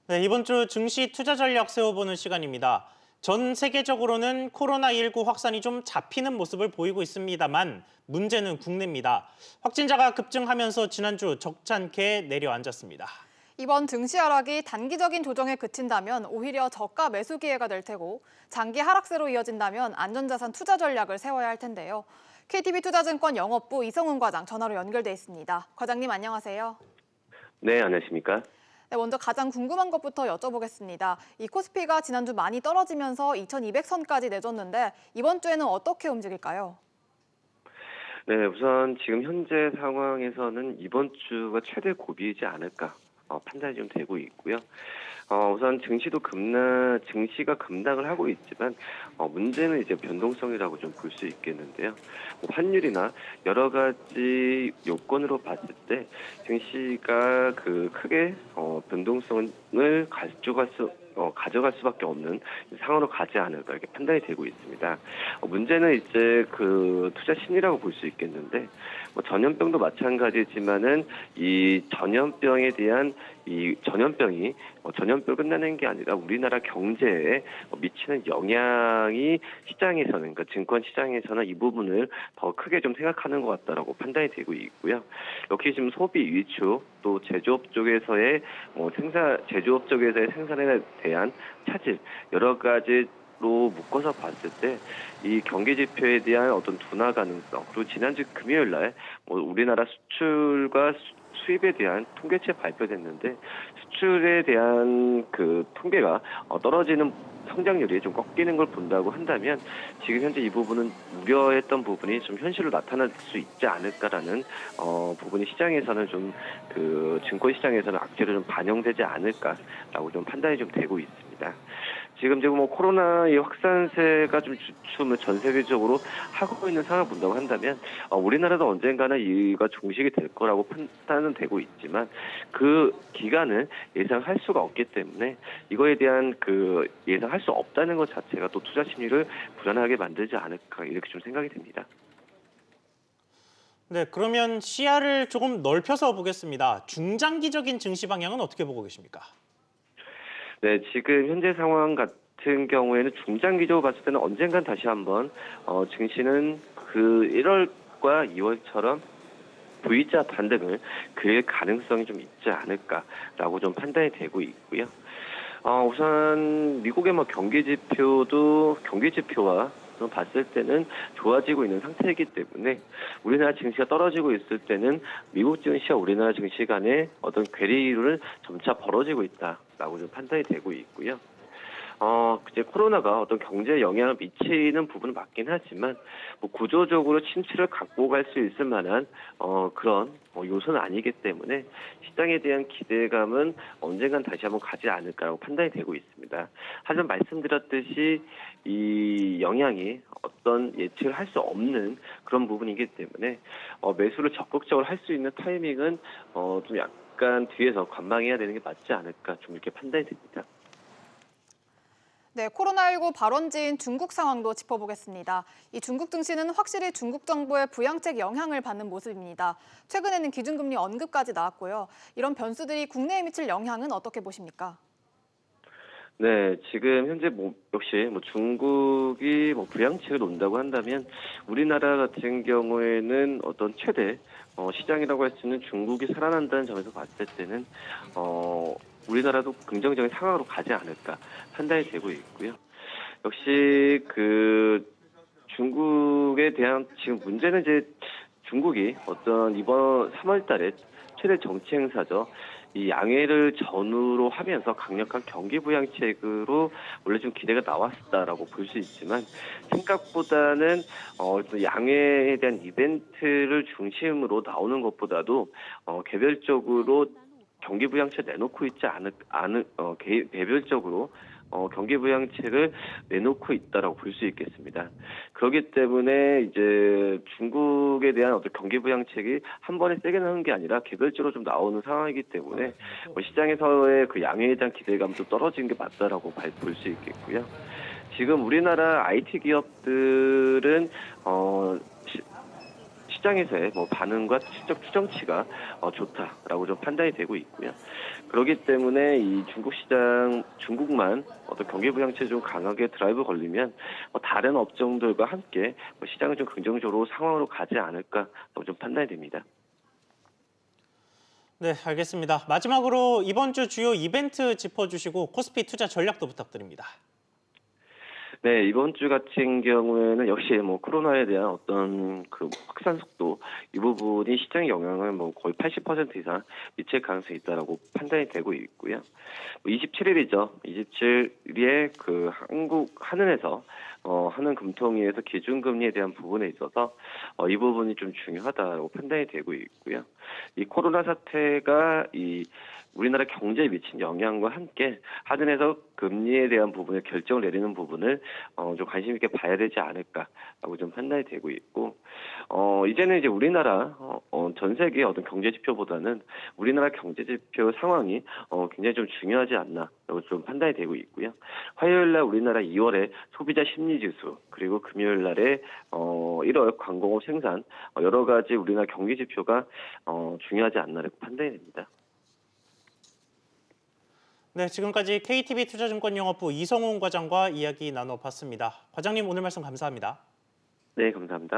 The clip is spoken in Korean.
네, 이번 주 증시 투자 전략 세워보는 시간입니다. 전 세계적으로는 코로나19 확산이 좀 잡히는 모습을 보이고 있습니다만 문제는 국내입니다. 확진자가 급증하면서 지난주 적잖게 내려앉았습니다. 이번 증시 하락이 단기적인 조정에 그친다면 오히려 저가 매수 기회가 될 테고 장기 하락세로 이어진다면 안전자산 투자 전략을 세워야 할 텐데요. KTB 투자증권 영업부 이성훈 과장 전화로 연결돼 있습니다. 과장님 안녕하세요. 네, 안녕하십니까? 네, 먼저 가장 궁금한 것부터 여쭤보겠습니다. 이 코스피가 지난주 많이 떨어지면서 2200선까지 내줬는데 이번 주에는 어떻게 움직일까요? 네, 우선 지금 현재 상황에서는 이번 주가 최대 고비이지 않을까 판단이 좀 되고 있고요. 우선 증시가 급락을 하고 있지만 문제는 이제 변동성이라고 좀 볼 수 있겠는데요. 뭐 환율이나 여러 가지 요건으로 봤을 때 증시가 크게 변동성을 가져갈 수밖에 없는 상황으로 가지 않을까 이렇게 판단이 되고 있습니다. 문제는 이제 투자 심리라고 볼 수 있겠는데 뭐 전염병도 마찬가지지만은 이 전염병에 대한 전염병 끝나는 게 아니라 우리나라 경제에 미치는 영향이 시장에서는, 그러니까 증권 시장에서는 이 부분을 더 크게 좀 생각하는 것 같다라고 판단이 되고 있고요. 역시 지금 소비 위축 또 제조업 쪽에서의 생산에 대한 차질 여러 가지 로 묶어서 봤을 때 이 경기 지표에 대한 어떤 둔화 가능성, 그리고 지난주 금요일 날 우리나라 수출과 수입에 대한 통계치 발표됐는데 수출에 대한 통계가 떨어지는 성장률이 좀 꺾이는 걸 본다고 한다면 지금 현재 이 부분은 우려했던 부분이 좀 현실로 나타날 수 있지 않을까라는 부분이 시장에서는 좀 증권 시장에서는 악재로 좀 반영되지 않을까라고 좀 판단이 좀 되고 있습니다. 지금 코로나의 확산세가 좀 주춤을 전 세계적으로 하고 있는 상황을 본다고 한다면 우리나라도 언젠가는 이가 종식이 될 거라고 판단은 되고 있지만 그 기간을 예상할 수가 없기 때문에 이거에 대한 예상할 수 없다는 것 자체가 또 투자 심리를 불안하게 만들지 않을까 이렇게 좀 생각이 됩니다. 네, 그러면 시야를 조금 넓혀서 보겠습니다. 중장기적인 증시 방향은 어떻게 보고 계십니까? 네, 지금 현재 상황 같은 경우에는 중장기적으로 봤을 때는 언젠간 다시 한번 증시는 1월과 2월처럼 V자 반등을 그릴 가능성이 좀 있지 않을까라고 좀 판단이 되고 있고요. 우선 미국의 경기 지표와 좀 봤을 때는 좋아지고 있는 상태이기 때문에 우리나라 증시가 떨어지고 있을 때는 미국 증시와 우리나라 증시 간의 어떤 괴리를 점차 벌어지고 있다라고 좀 판단이 되고 있고요. 이제 코로나가 어떤 경제에 영향을 미치는 부분은 맞긴 하지만 구조적으로 침체를 갖고 갈 수 있을 만한 그런 요소는 아니기 때문에 시장에 대한 기대감은 언젠간 다시 한번 가지 않을까라고 판단이 되고 있습니다. 하지만 말씀드렸듯이 이 영향이 어떤 예측을 할 수 없는 그런 부분이기 때문에 매수를 적극적으로 할 수 있는 타이밍은 좀 약간 뒤에서 관망해야 되는 게 맞지 않을까 좀 이렇게 판단이 됩니다. 네, 코로나19 발원지인 중국 상황도 짚어보겠습니다. 이 중국 증시는 확실히 중국 정부의 부양책 영향을 받는 모습입니다. 최근에는 기준금리 언급까지 나왔고요. 이런 변수들이 국내에 미칠 영향은 어떻게 보십니까? 네, 지금 현재 역시 중국이 부양책을 논다고 한다면 우리나라 같은 경우에는 어떤 최대 시장이라고 할 수 있는 중국이 살아난다는 점에서 봤을 때는 우리나라도 긍정적인 상황으로 가지 않을까 판단이 되고 있고요. 역시 중국에 대한 지금 문제는 이제 중국이 어떤 이번 3월달에 최대 정치 행사죠. 이 양해를 전후로 하면서 강력한 경기 부양책으로 원래 좀 기대가 나왔다라고 볼 수 있지만 생각보다는 또 양해에 대한 이벤트를 중심으로 나오는 것보다도 개별적으로 경기 부양책 내놓고 있지 개별적으로 경기 부양책을 내놓고 있다라고 볼 수 있겠습니다. 그렇기 때문에 이제 중국에 대한 어떤 경기 부양책이 한 번에 세게 나오는 게 아니라 개별적으로 좀 나오는 상황이기 때문에 시장에서의 양해에 대한 기대감도 떨어지는 게 맞다라고 볼 수 있겠고요. 지금 우리나라 IT 기업들은 시장에서의 반응과 실적 추정치가 좋다라고 좀 판단이 되고 있고요. 그렇기 때문에 이 중국 시장, 중국만 어떤 경기 부양체 좀 강하게 드라이브 걸리면 다른 업종들과 함께 시장을 좀 긍정적으로 상황으로 가지 않을까라고 좀 판단이 됩니다. 네, 알겠습니다. 마지막으로 이번 주 주요 이벤트 짚어주시고 코스피 투자 전략도 부탁드립니다. 네, 이번 주 같은 경우에는 역시 코로나에 대한 어떤 그 확산 속도 이 부분이 시장의 영향을 거의 80% 이상 미칠 가능성이 있다라고 판단이 되고 있고요. 27일이죠. 27일에 그 한국 한은에서 한은 금통위에서 기준금리에 대한 부분에 있어서 이 부분이 좀 중요하다고 판단이 되고 있고요. 이 코로나 사태가 이 우리나라 경제에 미친 영향과 함께 한은에서 금리에 대한 부분에 결정을 내리는 부분을 좀 관심 있게 봐야 되지 않을까라고 좀 판단이 되고 있고 이제는 이제 우리나라 전 세계 어떤 경제 지표보다는 우리나라 경제 지표 상황이 굉장히 좀 중요하지 않나라고 좀 판단이 되고 있고요. 화요일 날 우리나라 2월에 소비자 심리 지수 그리고 금요일 날에 1월 광공업 생산 여러 가지 우리나라 경기 지표가 중요하지 않나라고 판단이 됩니다. 네, 지금까지 KTB 투자증권 영업부 이성훈 과장과 이야기 나눠봤습니다. 과장님 오늘 말씀 감사합니다. 네, 감사합니다.